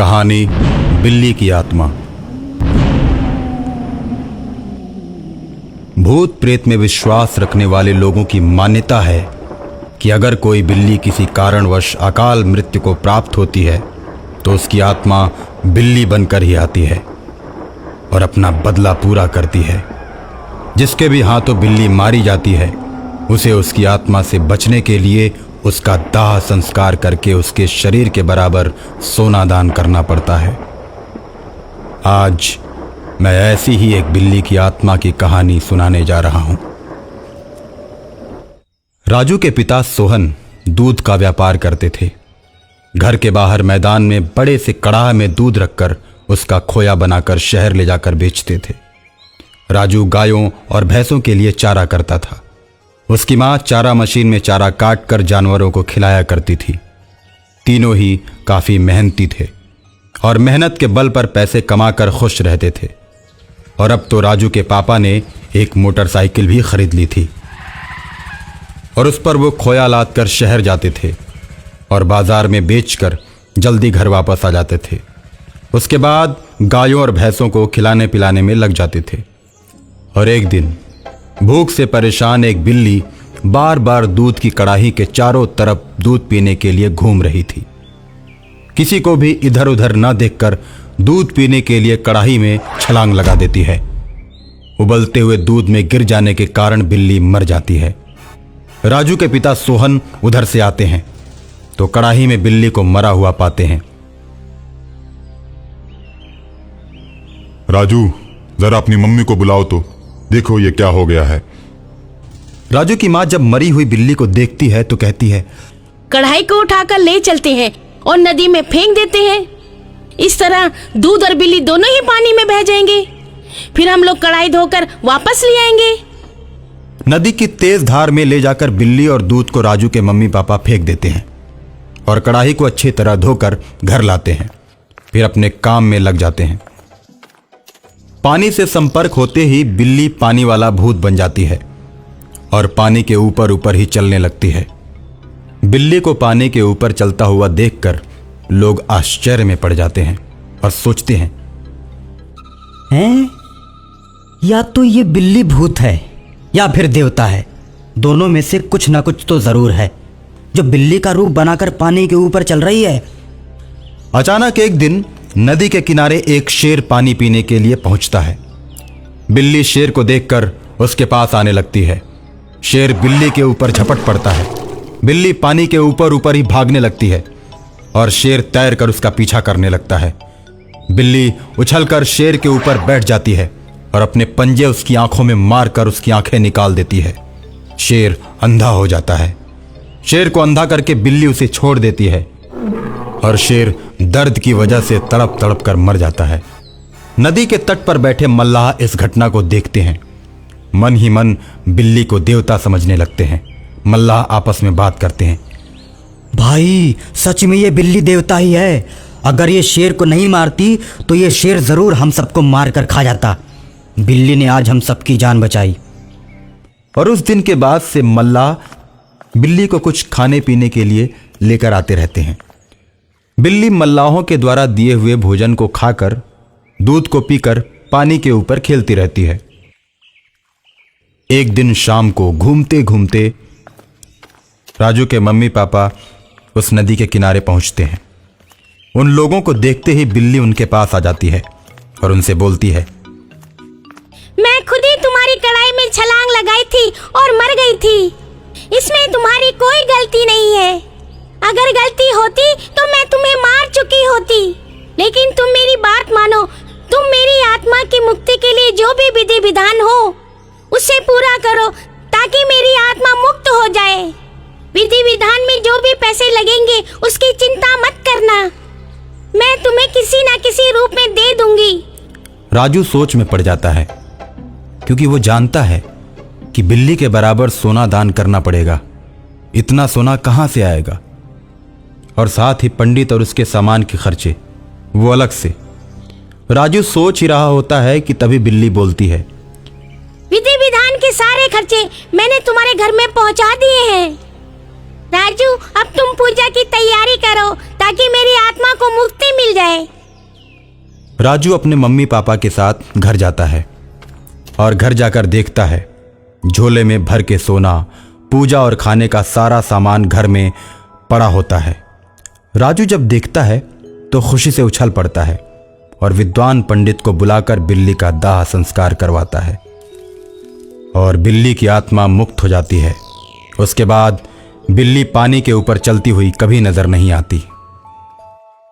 कहानी बिल्ली की आत्मा। भूत प्रेत में विश्वास रखने वाले लोगों की मान्यता है कि अगर कोई बिल्ली किसी कारणवश अकाल मृत्यु को प्राप्त होती है तो उसकी आत्मा बिल्ली बनकर ही आती है और अपना बदला पूरा करती है। जिसके भी हाथों बिल्ली मारी जाती है उसे उसकी आत्मा से बचने के लिए उसका दाह संस्कार करके उसके शरीर के बराबर सोना दान करना पड़ता है। आज मैं ऐसी ही एक बिल्ली की आत्मा की कहानी सुनाने जा रहा हूं। राजू के पिता सोहन दूध का व्यापार करते थे। घर के बाहर मैदान में बड़े से कड़ाह में दूध रखकर उसका खोया बनाकर शहर ले जाकर बेचते थे। राजू गायों और भैंसों के लिए चारा करता था। उसकी मां चारा मशीन में चारा काट कर जानवरों को खिलाया करती थी। तीनों ही काफी मेहनती थे और मेहनत के बल पर पैसे कमाकर खुश रहते थे। और अब तो राजू के पापा ने एक मोटरसाइकिल भी खरीद ली थी और उस पर वो खोया लाद कर शहर जाते थे और बाजार में बेचकर जल्दी घर वापस आ जाते थे। उसके बाद गायों और भैंसों को खिलाने पिलाने में लग जाते थे। और एक दिन भूख से परेशान एक बिल्ली बार बार दूध की कड़ाही के चारों तरफ दूध पीने के लिए घूम रही थी। किसी को भी इधर उधर न देखकर दूध पीने के लिए कड़ाही में छलांग लगा देती है। उबलते हुए दूध में गिर जाने के कारण बिल्ली मर जाती है। राजू के पिता सोहन उधर से आते हैं तो कड़ाही में बिल्ली को मरा हुआ पाते हैं। राजू, जरा अपनी मम्मी को बुलाओ तो देखो ये क्या हो गया है। राजू की मां जब मरी हुई बिल्ली को देखती है तो कहती है, कढ़ाई को उठाकर ले चलते हैं और नदी में फेंक देते हैं। इस तरह दूध और बिल्ली दोनों ही पानी में बह जाएंगे। फिर हम लोग कढ़ाई धोकर वापस ले आएंगे। नदी की तेज धार में ले जाकर बिल्ली और दूध को राजू के मम्मी पापा फेंक देते हैं और कढ़ाई को अच्छी तरह धोकर घर लाते हैं। फिर अपने काम में लग जाते हैं। पानी से संपर्क होते ही बिल्ली पानी वाला भूत बन जाती है और पानी के ऊपर ऊपर ही चलने लगती है। बिल्ली को पानी के ऊपर चलता हुआ देखकर लोग आश्चर्य में पड़ जाते हैं और सोचते हैं, या तो ये बिल्ली भूत है या फिर देवता है। दोनों में से कुछ ना कुछ तो जरूर है जो बिल्ली का रूप बनाकर पानी के ऊपर चल रही है। अचानक एक दिन नदी के किनारे एक शेर पानी पीने के लिए पहुंचता है। बिल्ली शेर को देखकर उसके पास आने लगती है। शेर बिल्ली के ऊपर झपट पड़ता है। बिल्ली पानी के ऊपर ऊपर ही भागने लगती है और शेर तैरकर उसका पीछा करने लगता है। बिल्ली उछलकर शेर के ऊपर बैठ जाती है और अपने पंजे उसकी आंखों में मारकर उसकी आंखें निकाल देती है। शेर अंधा हो जाता है। शेर को अंधा करके बिल्ली उसे छोड़ देती है और शेर दर्द की वजह से तड़प तड़प कर मर जाता है। नदी के तट पर बैठे मल्लाह इस घटना को देखते हैं। मन ही मन बिल्ली को देवता समझने लगते हैं। मल्लाह आपस में बात करते हैं, भाई सच में ये बिल्ली देवता ही है। अगर ये शेर को नहीं मारती तो ये शेर जरूर हम सबको मार कर खा जाता। बिल्ली ने आज हम सबकी जान बचाई। और उस दिन के बाद से मल्लाह बिल्ली को कुछ खाने पीने के लिए लेकर आते रहते हैं। बिल्ली मल्लाहों के द्वारा दिए हुए भोजन को खाकर दूध को पीकर पानी के ऊपर खेलती रहती है। एक दिन शाम को घूमते घूमते राजू के मम्मी पापा उस नदी के किनारे पहुंचते हैं। उन लोगों को देखते ही बिल्ली उनके पास आ जाती है और उनसे बोलती है, मैं खुद ही तुम्हारी कढ़ाई में छलांग लगाई थी और मर गई थी। इसमें तुम्हारी कोई गलती नहीं है। अगर गलती होती तो मैं तुम्हें मार चुकी होती। लेकिन तुम मेरी बात मानो। तुम मेरी आत्मा की मुक्ति के लिए जो भी विधि विधान हो उसे पूरा करो ताकि मेरी आत्मा मुक्त हो जाए। विधि विधान में जो भी पैसे लगेंगे उसकी चिंता मत करना। मैं तुम्हें किसी ना किसी रूप में दे दूंगी। राजू सोच में पड़ जाता है क्योंकि वो जानता है कि बिल्ली के बराबर सोना दान करना पड़ेगा। इतना सोना कहां से आएगा? और साथ ही पंडित और उसके सामान के खर्चे वो अलग से। राजू सोच ही रहा होता है कि तभी बिल्ली बोलती है, विधि विधान के सारे खर्चे मैंने तुम्हारे घर में पहुंचा दिए हैं। राजू, अब तुम पूजा की तैयारी करो ताकि मेरी आत्मा को मुक्ति मिल जाए। राजू अपने मम्मी पापा के साथ घर जाता है और घर जाकर देखता है झोले में भर के सोना, पूजा और खाने का सारा सामान घर में पड़ा होता है। राजू जब देखता है तो खुशी से उछल पड़ता है और विद्वान पंडित को बुलाकर बिल्ली का दाह संस्कार करवाता है और बिल्ली की आत्मा मुक्त हो जाती है। उसके बाद बिल्ली पानी के ऊपर चलती हुई कभी नजर नहीं आती।